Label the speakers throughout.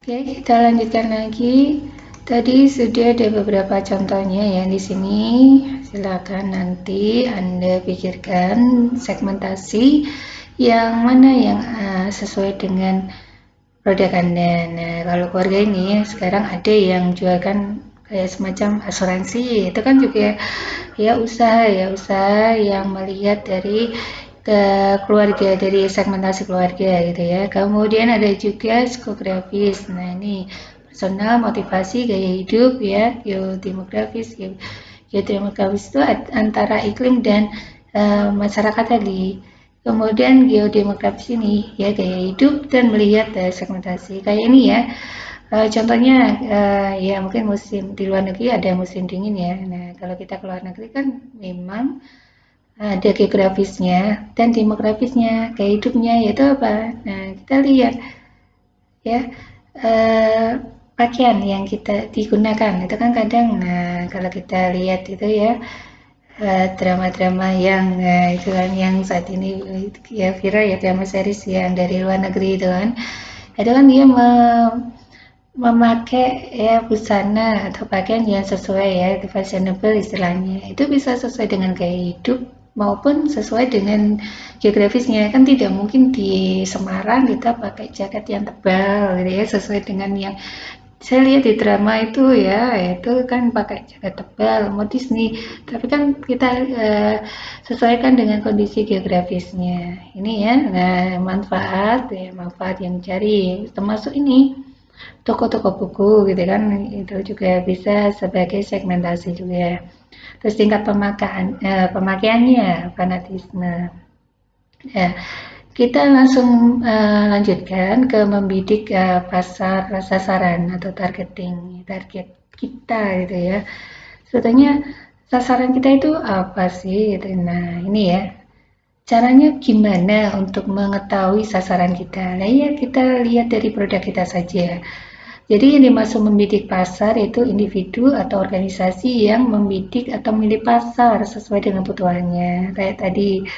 Speaker 1: Oke, kita lanjutkan lagi. Tadi sudah ada beberapa contohnya ya di sini. Silakan nanti Anda pikirkan segmentasi yang mana yang sesuai dengan produk Anda. Nah, kalau keluarga ini sekarang ada yang jualkan kayak semacam asuransi, itu kan juga ya usaha yang melihat dari ke keluarga, dari segmentasi keluarga gitu ya. Kemudian ada juga psikografis. Nah, ini personal, motivasi, gaya hidup ya, geodemografis. Geodemografis itu antara iklim dan masyarakat tadi. Kemudian geodemografis ini ya gaya hidup dan melihat segmentasi. Kayak ini ya. Contohnya ya mungkin musim di luar negeri ada musim dingin ya. Nah, kalau kita ke luar negeri kan memang ada geografisnya dan demografisnya, gaya hidupnya yaitu apa? Nah, kita lihat ya eh, pakaian yang kita digunakan itu kan kadang, nah kalau kita lihat itu ya drama-drama yang itu kan yang saat ini ya viral ya, drama series yang dari luar negeri itu kan dia memakai ya busana atau pakaian yang sesuai ya, itu fashionable istilahnya. Itu bisa sesuai dengan gaya hidup maupun sesuai dengan geografisnya. Kan tidak mungkin di Semarang kita pakai jaket yang tebal gitu ya, sesuai dengan yang saya lihat di drama itu ya, itu kan pakai jaket tebal, modis nih. Tapi kan kita sesuaikan dengan kondisi geografisnya. Ini ya, nah manfaat yang dicari termasuk ini toko-toko buku gitu kan, itu juga bisa sebagai segmentasi juga. Terus tingkat pemakaiannya, fanatisme. Ya, kita langsung lanjutkan ke membidik pasar sasaran atau target kita gitu ya. Sebetulnya sasaran kita itu apa sih gitu. Nah, ini ya. Caranya gimana untuk mengetahui sasaran kita? Nah, ya kita lihat dari produk kita saja. Jadi yang dimaksud membidik pasar itu individu atau organisasi yang membidik atau memilih pasar sesuai dengan kebutuhannya. Kayak tadi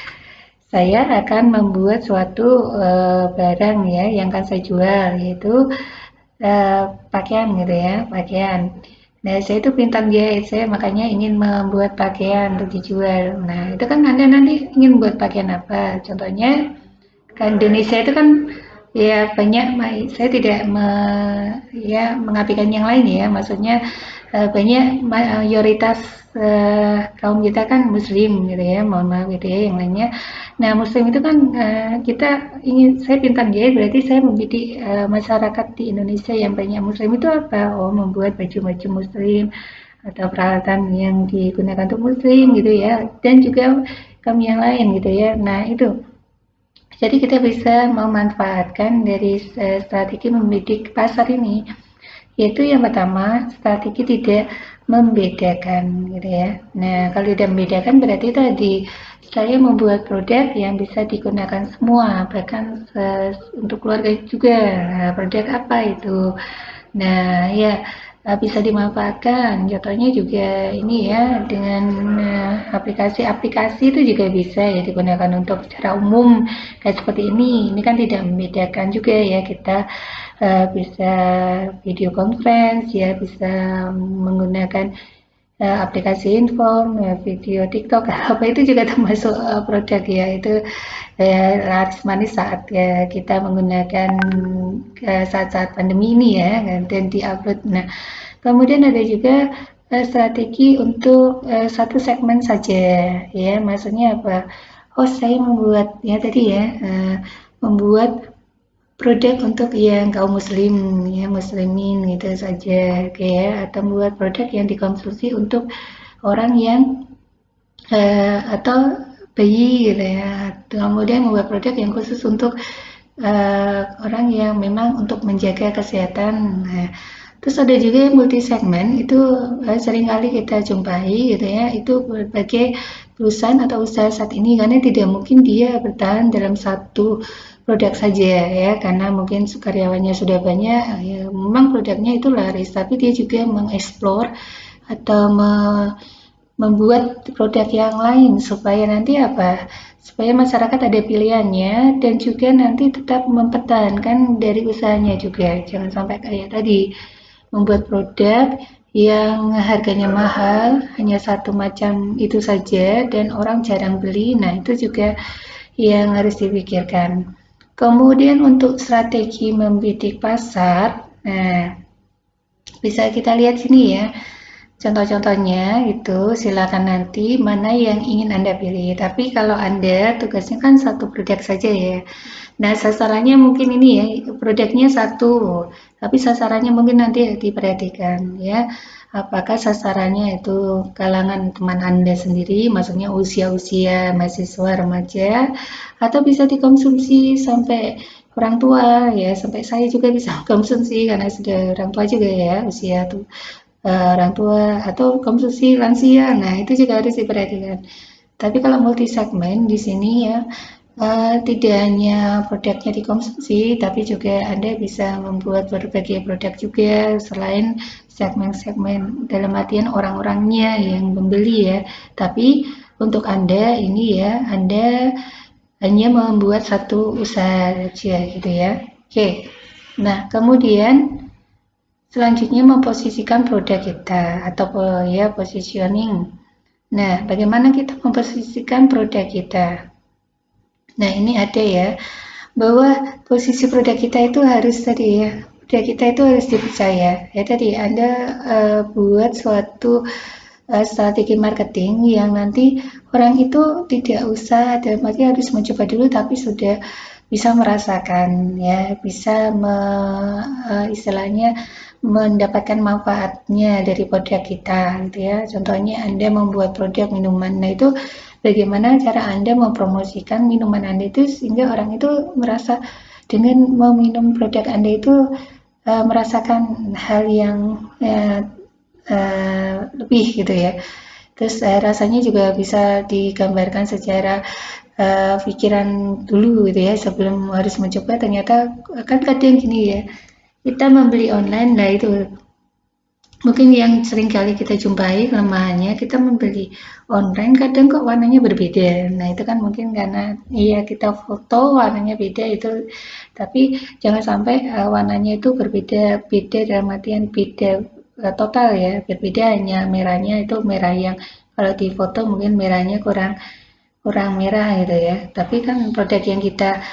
Speaker 1: saya akan membuat suatu barang ya yang akan saya jual, yaitu pakaian gitu ya, pakaian. Nah, saya itu pintar jahit, saya makanya ingin membuat pakaian untuk dijual. Nah, itu kan Anda nanti ingin buat pakaian apa? Contohnya kan Indonesia itu kan ya banyak, saya tidak ya mengapikan yang lain ya, maksudnya banyak mayoritas kaum kita kan muslim gitu ya, mohon maaf gitu ya yang lainnya. Nah, muslim itu kan kita ingin, saya bintang jahit berarti saya membidik masyarakat di Indonesia yang banyak muslim itu apa? Oh, membuat baju-baju muslim atau peralatan yang digunakan untuk muslim gitu ya, dan juga kaum yang lain gitu ya. Nah, itu jadi kita bisa memanfaatkan dari strategi membidik pasar ini, yaitu yang pertama strategi tidak membedakan gitu ya. Nah, kalau tidak membedakan berarti tadi saya membuat produk yang bisa digunakan semua, bahkan untuk keluarga juga. Nah, produk apa itu? Nah, ya bisa dimanfaatkan. Contohnya juga ini ya, dengan aplikasi-aplikasi itu juga bisa ya digunakan untuk secara umum kayak seperti ini. Ini kan tidak membedakan juga ya, kita bisa video conference ya, bisa menggunakan aplikasi inform, video TikTok, apa itu juga termasuk produk ya, itu laris manis saat kita menggunakan saat-saat pandemi ini ya, dan diupload. Nah, kemudian ada juga strategi untuk satu segmen saja ya, maksudnya apa? Oh, saya membuat ya tadi ya, membuat produk untuk yang kaum muslim ya, muslimin gitu saja kayak, atau membuat produk yang dikonsumsi untuk orang yang atau bayi gitu ya. Kemudian membuat produk yang khusus untuk orang yang memang untuk menjaga kesehatan. Nah, terus ada juga yang multi segmen, itu seringkali kita jumpai gitu ya, itu berbagai perusahaan atau usaha saat ini, karena tidak mungkin dia bertahan dalam satu produk saja ya, karena mungkin karyawannya sudah banyak ya, memang produknya itu laris, tapi dia juga mengeksplor atau membuat produk yang lain supaya nanti apa? Supaya masyarakat ada pilihannya dan juga nanti tetap mempertahankan dari usahanya juga. Jangan sampai kayak tadi membuat produk yang harganya mahal, hanya satu macam itu saja dan orang jarang beli. Nah, itu juga yang harus dipikirkan. Kemudian untuk strategi membidik pasar, nah bisa kita lihat sini ya. Contoh-contohnya itu silakan nanti mana yang ingin Anda pilih. Tapi kalau Anda tugasnya kan satu produk saja ya. Nah, sasarannya mungkin ini ya, produknya satu, tapi sasarannya mungkin nanti diperhatikan ya. Apakah sasarannya itu kalangan teman Anda sendiri, maksudnya usia-usia mahasiswa remaja, atau bisa dikonsumsi sampai orang tua ya, sampai saya juga bisa konsumsi karena sudah orang tua juga ya, usia tuh orang tua atau konsumsi lansia. Nah, itu juga harus diperhatikan. Tapi kalau multi segmen di sini ya tidak hanya produknya dikonsumsi, tapi juga Anda bisa membuat berbagai produk juga selain segmen-segmen dalam artian orang-orangnya yang membeli ya. Tapi untuk Anda ini ya, Anda hanya membuat satu usaha saja gitu ya. Oke. Nah, kemudian selanjutnya memposisikan produk kita atau ya positioning. Nah, bagaimana kita memposisikan produk kita? Nah, ini ada ya, bahwa posisi produk kita itu harus tadi ya, produk kita itu harus dipercaya. Ya tadi Anda buat suatu strategi marketing yang nanti orang itu tidak usah dalam arti harus mencoba dulu tapi sudah bisa merasakan ya, bisa istilahnya mendapatkan manfaatnya dari produk kita gitu ya. Contohnya Anda membuat produk minuman. Nah, itu bagaimana cara Anda mempromosikan minuman Anda itu sehingga orang itu merasa dengan meminum produk Anda itu merasakan hal yang lebih gitu ya. Terus rasanya juga bisa digambarkan secara pikiran dulu gitu ya sebelum harus mencoba. Ternyata kan kadang gini ya, kita membeli online, nah itu mungkin yang sering kali kita jumpai kelemahannya, kita membeli online kadang kok warnanya berbeda. Nah, itu kan mungkin karena iya kita foto warnanya beda itu, tapi jangan sampai warnanya itu berbeda, beda dalam artian beda total ya, berbeda hanya merahnya itu merah yang kalau di foto mungkin merahnya kurang kurang merah gitu ya. Tapi kan produk yang kita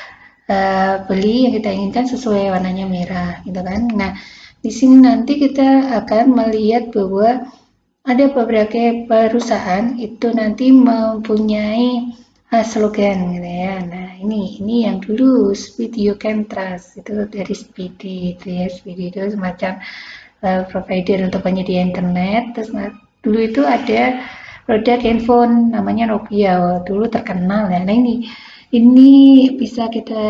Speaker 1: beli yang kita inginkan sesuai warnanya merah gitu kan. Nah, di sini nanti kita akan melihat bahwa ada beberapa perusahaan itu nanti mempunyai slogan gitu ya. Nah, ini yang dulu Speed You Can Trust itu dari Speedy itu ya. Speedy itu semacam provider untuk penyedia internet. Terus dulu itu ada produk handphone namanya Nokia. Oh, dulu terkenal ya. Nah, ini bisa kita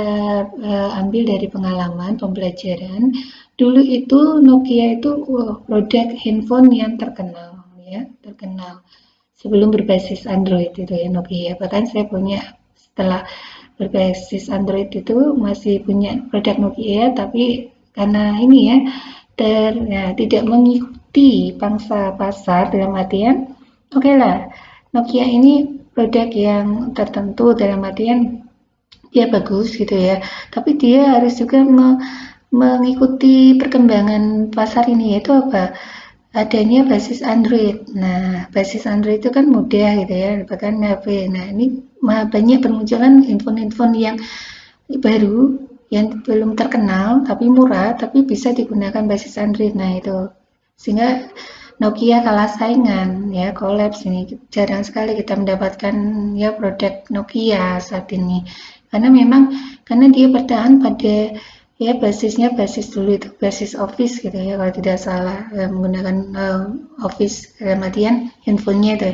Speaker 1: ambil dari pengalaman pembelajaran. Dulu itu Nokia itu produk handphone yang terkenal ya, terkenal. Sebelum berbasis Android itu ya Nokia. Bahkan saya punya setelah berbasis Android itu masih punya produk Nokia, tapi karena ini ya, tidak mengikuti pangsa pasar dalam artian, oke lah, Nokia ini produk yang tertentu dalam artian dia bagus gitu ya, tapi dia harus juga mengikuti perkembangan pasar ini, yaitu apa? Adanya basis Android. Nah, basis Android itu kan mudah gitu ya, bahkan HP. Nah, ini banyak bermunculan handphone-handphone yang baru yang belum terkenal tapi murah tapi bisa digunakan basis Android. Nah, itu sehingga Nokia kalah saingan ya, kolaps ini. Jarang sekali kita mendapatkan ya produk Nokia saat ini. Karena memang karena dia bertahan pada ya basisnya basis dulu itu basis Office gitu ya kalau tidak salah menggunakan Office kemudian handphonenya itu.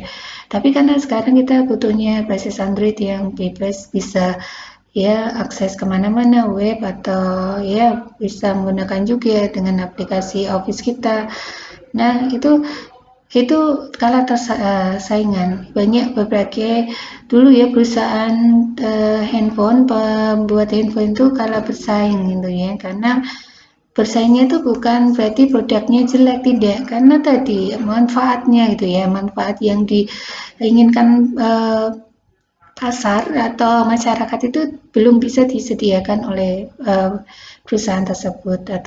Speaker 1: Tapi karena sekarang kita butuhnya basis Android yang bebas bisa ya akses kemana-mana web atau ya bisa menggunakan juga dengan aplikasi Office kita. Nah, itu kalah saingan. Banyak beberapa dulu ya perusahaan handphone, pembuat handphone itu kalah bersaing gitu ya, karena bersaingnya itu bukan berarti produknya jelek, tidak, karena tadi manfaatnya itu ya, manfaat yang diinginkan pasar atau masyarakat itu belum bisa disediakan oleh perusahaan tersebut atau